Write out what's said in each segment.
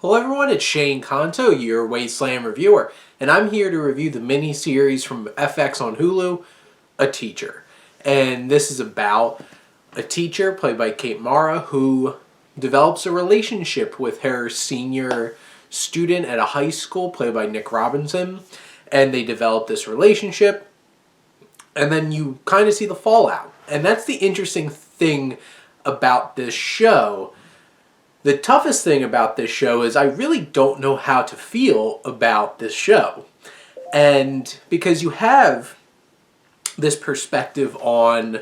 Hello everyone, it's Shane Kanto, your Wasteland Reviewer, and I'm here to review the mini-series from FX on Hulu, A Teacher. And this is about a teacher, played by Kate Mara, who develops a relationship with her senior student at a high school, played by Nick Robinson. And they develop this relationship, and then you kind of see the fallout. And that's the interesting thing about this show. The toughest thing about this show is I really don't know how to feel about this show. And because you have this perspective on,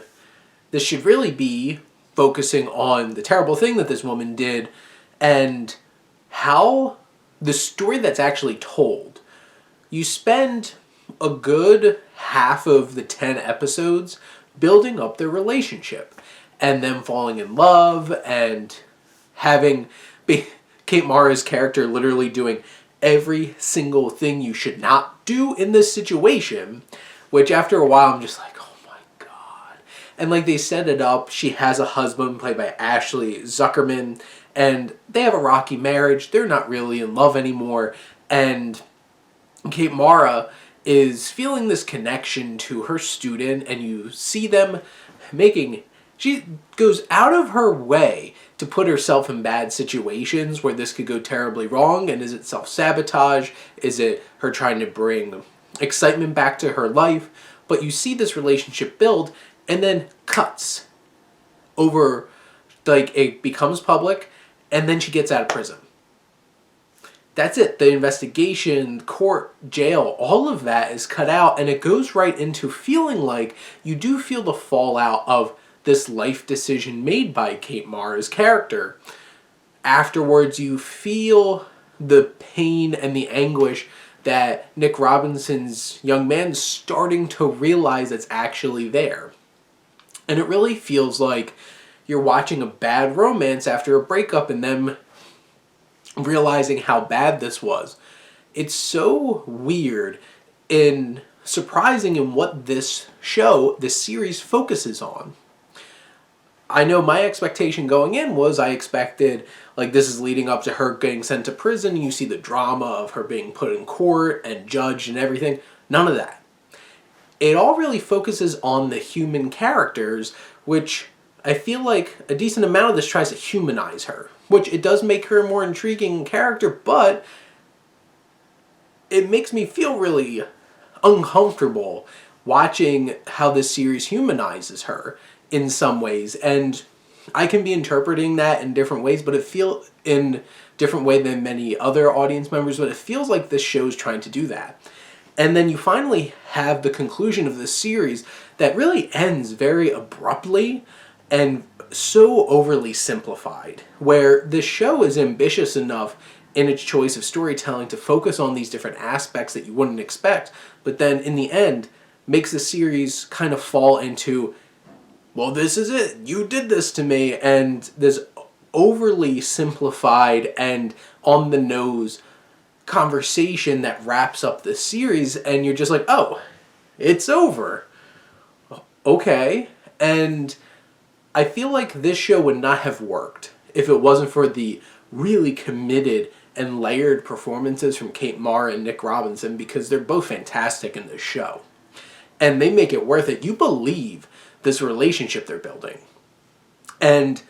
this should really be focusing on the terrible thing that this woman did and how the story that's actually told. You spend a good half of the 10 episodes building up their relationship and them falling in love and having Kate Mara's character literally doing every single thing you should not do in this situation, which after a while I'm just like, oh my god. And like they set it up, she has a husband played by Ashley Zuckerman, and they have a rocky marriage. They're not really in love anymore, and Kate Mara is feeling this connection to her student, and you see them she goes out of her way to put herself in bad situations where this could go terribly wrong. And is it self-sabotage? Is it her trying to bring excitement back to her life? But you see this relationship build and then cuts over, like it becomes public, and then she gets out of prison. That's it. The investigation, court, jail, all of that is cut out, and it goes right into feeling like you do feel the fallout of this life decision made by Kate Mara's character. Afterwards, you feel the pain and the anguish that Nick Robinson's young man is starting to realize that's actually there. And it really feels like you're watching a bad romance after a breakup and them realizing how bad this was. It's so weird and surprising in what this series focuses on. I know my expectation going in was I expected, like, this is leading up to her getting sent to prison. You see the drama of her being put in court and judged and everything. None of that. It all really focuses on the human characters, which I feel like a decent amount of this tries to humanize her, which it does make her a more intriguing character, but it makes me feel really uncomfortable watching how this series humanizes her in some ways. And I can be interpreting that in different ways, but it feels in different way than many other audience members, but it feels like this show is trying to do that. And then you finally have the conclusion of this series that really ends very abruptly and so overly simplified, where this show is ambitious enough in its choice of storytelling to focus on these different aspects that you wouldn't expect, but then in the end makes the series kind of fall into, well, this is it, you did this to me, and this overly simplified and on the nose conversation that wraps up the series, and you're just like, oh, it's over. Okay. And I feel like this show would not have worked if it wasn't for the really committed and layered performances from Kate Mara and Nick Robinson, because they're both fantastic in this show. And they make it worth it. You believe this relationship they're building. And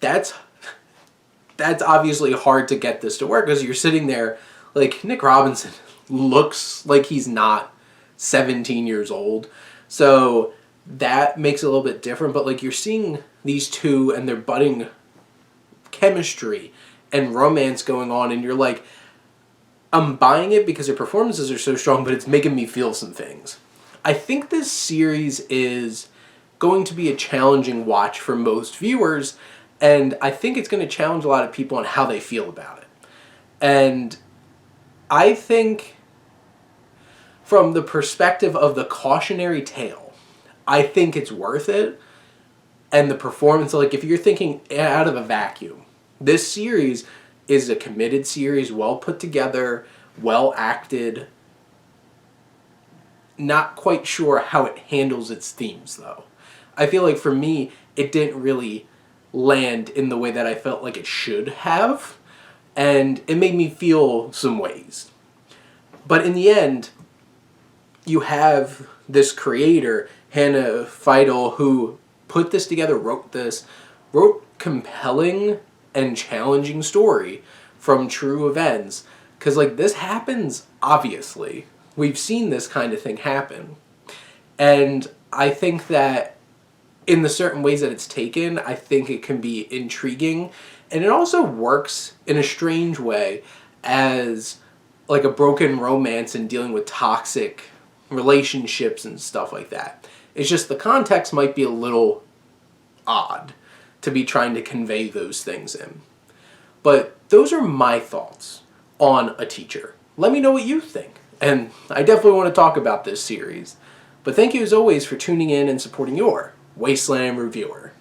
that's obviously hard to get this to work, because you're sitting there, like, Nick Robinson looks like he's not 17 years old. So that makes it a little bit different, but like you're seeing these two and their budding chemistry and romance going on, and you're like, I'm buying it because their performances are so strong, but it's making me feel some things. I think this series is going to be a challenging watch for most viewers, and I think it's going to challenge a lot of people on how they feel about it. And I think from the perspective of the cautionary tale, I think it's worth it. And the performance, like if you're thinking out of a vacuum, this series is a committed series, well put together, well acted. Not quite sure how it handles its themes, though. I feel like for me, it didn't really land in the way that I felt like it should have. and it made me feel some ways. But in the end, you have this creator, Hannah Feidel, who put this together, wrote compelling and challenging story from true events. Because, like, this happens, obviously. We've seen this kind of thing happen. And I think that in the certain ways that it's taken, I think it can be intriguing. And it also works in a strange way as, like, a broken romance and dealing with toxic relationships and stuff like that. It's just the context might be a little odd to be trying to convey those things in. But those are my thoughts on A Teacher. Let me know what you think. And I definitely want to talk about this series. But thank you as always for tuning in and supporting your Wasteland Reviewer.